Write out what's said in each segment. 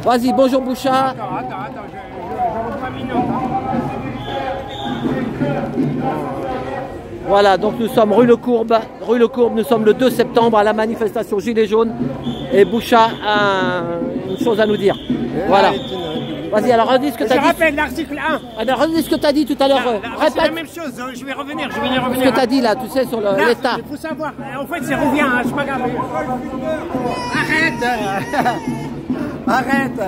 Vas-y, bonjour Boucha. Attends, je reprends mes notes. Voilà, donc nous sommes rue Le Courbe. Rue Le Courbe, nous sommes le 2 septembre à la manifestation Gilets jaunes. Et Boucha a une chose à nous dire. Voilà. Vas-y, alors redis ce que tu as dit. Je rappelle l'article 1. Alors redis ce que tu as dit tout à l'heure. C'est la Répète même chose, je vais y revenir. ce que tu as dit là, tu sais, sur l'État. Il faut savoir, en fait, c'est revient, hein, c'est pas grave. Arrête. Arrête.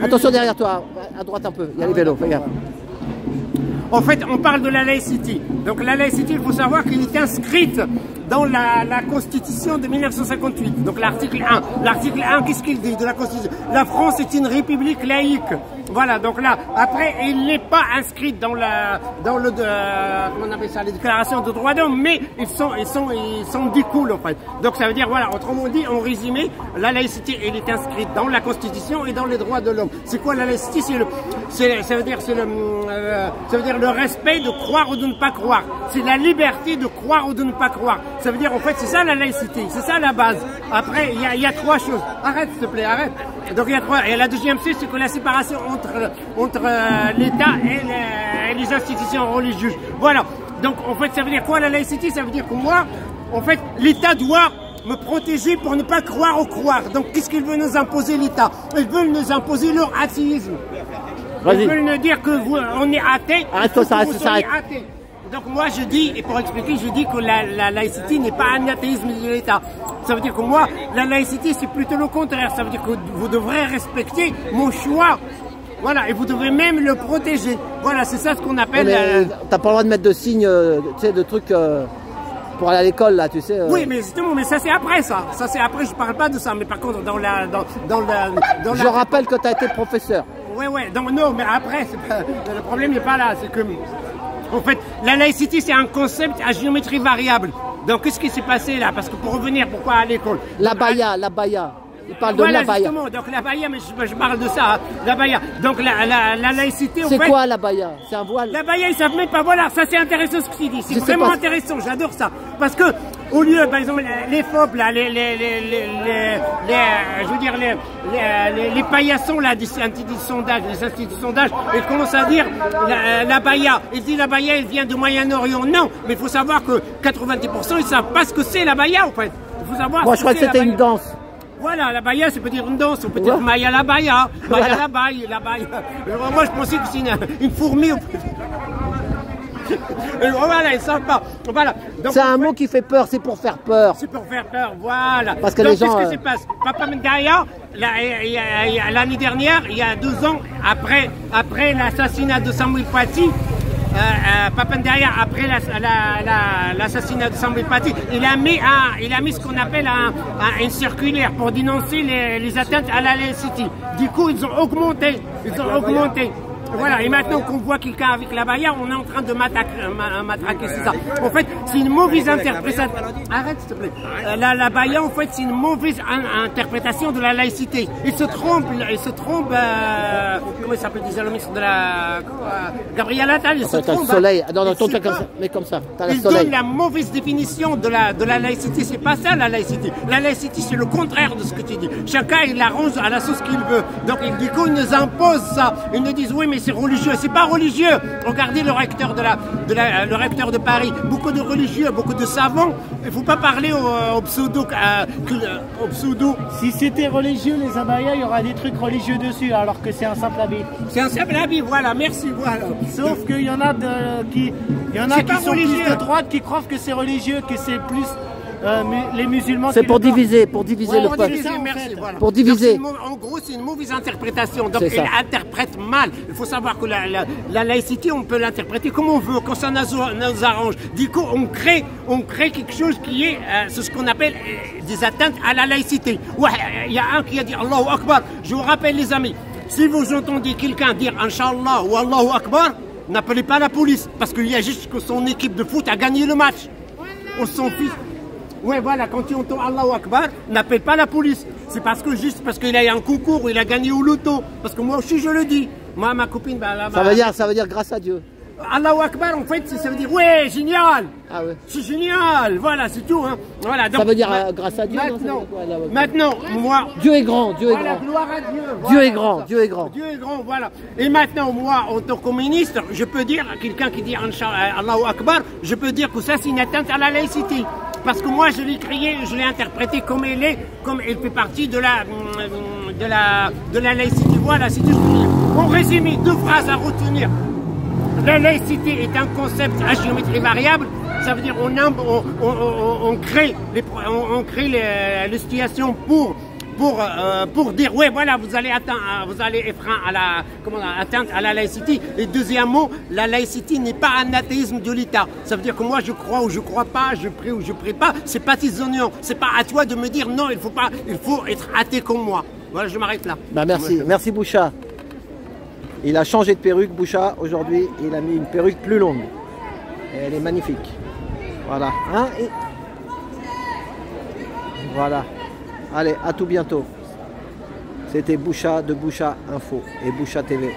Attention derrière toi, à droite un peu, il y a les vélos, regarde. En fait, on parle de la laïcité. Donc la laïcité, il faut savoir qu'elle est inscrite dans la Constitution de 1958. Donc l'article 1. L'article 1, qu'est-ce qu'il dit de la Constitution? La France est une république laïque. Voilà, donc là, après, il n'est pas inscrit dans comment on appelle ça, les déclarations de droits d'homme, mais ils sont découlent, en fait. Donc ça veut dire, voilà, autrement dit, en résumé, la laïcité, elle est inscrite dans la Constitution et dans les droits de l'homme. C'est quoi la laïcité? Ça veut dire le respect de croire ou de ne pas croire. C'est la liberté de croire ou de ne pas croire. Ça veut dire, en fait, c'est ça la laïcité, c'est ça la base. Après, il y a trois choses. Arrête, s'il te plaît, arrête. Donc il y a trois. Et la deuxième chose, c'est que la séparation entre l'État et les institutions religieuses. Voilà. Donc en fait, ça veut dire quoi la laïcité? Ça veut dire que moi, en fait, l'État doit me protéger pour ne pas croire ou croire. Donc qu'est-ce qu'ils veulent nous imposer, l'État? Ils veulent nous imposer leur athéisme. Ils veulent nous dire que on est athée. Arrête-toi, ça reste, ça arrête. Donc moi je dis, et pour expliquer, je dis que la laïcité n'est pas un athéisme de l'État. Ça veut dire que moi, la laïcité c'est plutôt le contraire. Ça veut dire que vous devrez respecter mon choix. Voilà, et vous devez même le protéger. Voilà, c'est ça ce qu'on appelle... T'as pas le droit de mettre de signes, tu sais, de trucs pour aller à l'école, là, tu sais. Oui, mais justement, mais ça c'est après ça. Ça c'est après, je parle pas de ça. Mais par contre, Je rappelle que tu as été professeur. Ouais, donc non, mais après, le problème n'est pas là. C'est que... En fait, la laïcité, c'est un concept à géométrie variable. Donc, qu'est-ce qui s'est passé là? Parce que pour revenir, pourquoi à l'école? La baya. Il parle de la baya. Justement, donc la baya, mais je parle de ça, hein, la baya. Donc, la laïcité, en fait... C'est quoi la baya? C'est un voile? La baya, ils savent même pas, voilà, ça c'est intéressant ce qu'il dit. C'est vraiment intéressant, j'adore ça. Parce que, au lieu, par exemple, les FOP, là, les paillassons, là, des instituts de sondage, ils commencent à dire la baya. Ils disent la baya, elle vient du Moyen-Orient. Non, mais il faut savoir que 90%, ils savent pas ce que c'est la baya, en fait. Il faut savoir. Moi, je crois que c'était une danse. Voilà, la baya, ça peut dire une danse, on peut dire Maya la baya, Maya la baya, la baya. Moi, je pensais que c'est une fourmi. Voilà, ils savent pas. Voilà. C'est un mot qui fait peur, c'est pour faire peur. C'est pour faire peur, voilà. Parce que donc, les gens. Qu'est-ce qui se passe? Papa Ndaya, l'année dernière, il y a 2 ans, après l'assassinat de Samuel Paty, Papa Ndaya, après l'assassinat de Samuel Paty, il a mis ce qu'on appelle une circulaire pour dénoncer les atteintes à la laïcité. Du coup, ils ont augmenté. Voilà, et maintenant qu'on voit quelqu'un avec la baya, on est en train de matraquer, c'est ça. En fait, c'est une mauvaise interprétation. Arrête, s'il te plaît. La baya, en fait, c'est une mauvaise interprétation de la laïcité. Ils se trompent, comment il s'appelle déjà le ministre de la... Gabriel Attal, il se trompe. T'as le soleil, non, comme ça, mais comme ça, t'as le soleil. Il donne la mauvaise définition de la laïcité, c'est pas ça la laïcité. La laïcité, c'est le contraire de ce que tu dis. Chacun, il arrange à la sauce qu'il veut. Donc, du coup, ils nous imposent ça. Ils nous disent, oui, mais c'est religieux. C'est pas religieux. Regardez le recteur le recteur de Paris. Beaucoup de religieux, beaucoup de savants. Il faut pas parler au pseudo. Si c'était religieux, les abayas, il y aura des trucs religieux dessus, alors que c'est un simple habit. C'est un simple habit, voilà. Merci, voilà. Sauf qu'il y en a qui sont religieux de droite, qui croient que c'est religieux, que c'est plus les musulmans. C'est pour diviser le peuple. Merci, voilà. Pour diviser. En gros, c'est une mauvaise interprétation. Donc, elle interprète mal. Il faut savoir que la laïcité, on peut l'interpréter comme on veut, quand ça nous arrange. Du coup, on crée quelque chose qui est ce qu'on appelle des atteintes à la laïcité. Ouais, il y a un qui a dit Allahu Akbar. Je vous rappelle, les amis, si vous entendez quelqu'un dire Inch'Allah ou Allahu Akbar, n'appelez pas la police, parce qu'il y a juste que son équipe de foot a gagné le match. On s'en fiche. Ouais, voilà, quand tu entends Allahu Akbar, n'appelle pas la police. C'est parce qu'il a eu un concours, il a gagné au loto. Parce que moi aussi, je le dis. Moi, ma copine, ça veut dire grâce à Dieu. Allahu Akbar, en fait, ça veut dire ouais, génial. Ah ouais. C'est génial, voilà, c'est tout. Hein. Voilà, donc, Ça veut dire grâce à Dieu. Maintenant, moi. Dieu est grand, Dieu est voilà, grand. gloire à Dieu. Dieu Voilà, est grand, Dieu est grand. Dieu est grand, voilà. Et maintenant, moi, en tant que ministre, je peux dire à quelqu'un qui dit Allahu Akbar, je peux dire que ça, c'est une atteinte à la laïcité. Parce que moi, je l'ai créé, je l'ai interprété comme elle est, comme elle fait partie de la laïcité. Voilà, c'est tout ce que je veux dire. En résumé, 2 phrases à retenir. La laïcité est un concept à géométrie variable. Ça veut dire on crée les situations pour dire ouais voilà vous allez effreindre atteindre à la laïcité. Et deuxièmement, la laïcité n'est pas un athéisme de l'État. Ça veut dire que moi je crois ou je crois pas, je prie ou je prie pas. C'est pas tes oignons. C'est pas à toi de me dire non, il faut être athée comme moi. Voilà, je m'arrête là. Bah merci Boucha. Il a changé de perruque, Boucha, aujourd'hui. Il a mis une perruque plus longue. Et elle est magnifique. Voilà. Hein, voilà. Allez, à tout bientôt. C'était Boucha de Boucha Info et Boucha TV.